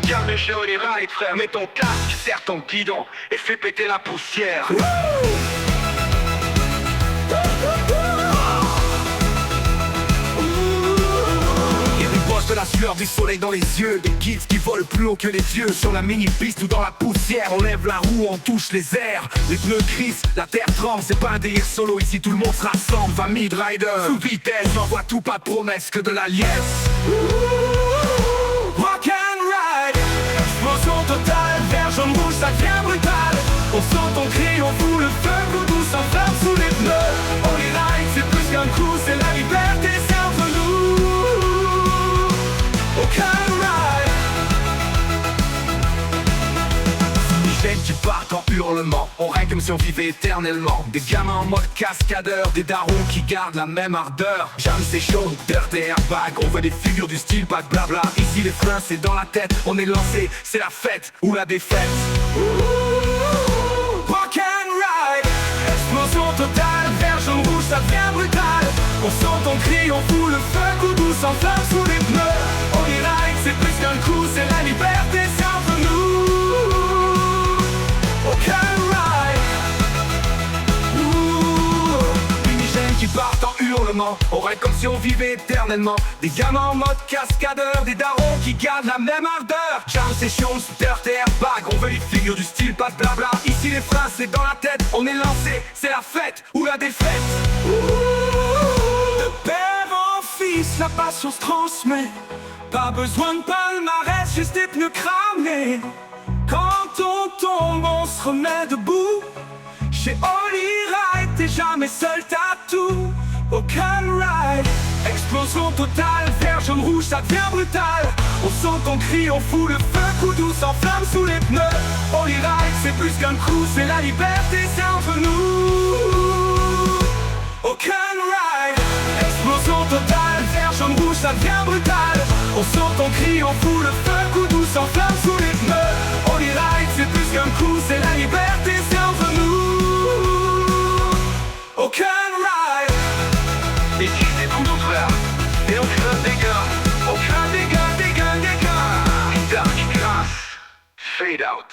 Calme le jeu et ride frère, mets ton casque, serre ton guidon et fais péter la poussière. De la sueur du soleil dans les yeux, des kids qui volent plus haut que les dieux. Sur la mini-piste ou dans la poussière, on lève la roue, on touche les airs. Les pneus crissent, la terre tremble, c'est pas un délire solo, ici tout le monde se rassemble. Famille de riders, sous vitesse, j'envoie tout, pas de promesse que de la liesse. Rock and ride, explosion totale, vert, jaune, rouge, ça devient brutal. On sent ton cri, on fout le feu, coup doux s'enflamme sous les pneus. On les ride, c'est plus qu'un coup, c'est la liberté, c'est entre nous. Qui partent en hurlement, on règne comme si on vivait éternellement. Des gamins en mode cascadeur, des darons qui gardent la même ardeur. Jamais c'est chaud, dirt et airbag, on veut des figures du style, pas de blabla. Ici les freins c'est dans la tête, on est lancé, c'est la fête ou la défaite. Rock and ride, explosion totale, vert, jaune, rouge, ça devient brutal. On sent ton cri, on fout le feu, coup doux s'enflamme sous les pneus. On y ride, c'est plus qu'un coup, c'est la liberté, c'est entre nous. Qui partent en hurlement, on règne comme si on vivait éternellement. Des gamins en mode cascadeur, des darons qui gardent la même ardeur. Jam session, dirt et airbag, on veut les figures du style, pas de blabla. Ici les freins c'est dans la tête, on est lancé, c'est la fête ou la défaite. De père en fils, la passion se transmet. Pas besoin de palmarès, juste des pneus cramés. Quand on tombe, on se remet debout. Chez Oli Ride, t'es jamais seul, t'as tout. Aucun ride, explosion totale, vert, jaune, rouge, ça devient brutal. On sent ton cri, on fout le feu, coup doux s'enflamme sous les pneus. Oli Ride, c'est plus qu'un coup, c'est la liberté, c'est entre nous. Aucun ride, explosion totale, vert, jaune, rouge, ça devient brutal. On sent ton cri, on fout le feu, coup doux s'enflamme sous les pneus. Oli Ride, c'est plus qu'un coup, c'est la liberté, c'est entre nous. Aucun ride. Ici c'est pour nos frères. Et aucun dégât. Aucun dégât, dégât, dégât. Dark grass. Fade out.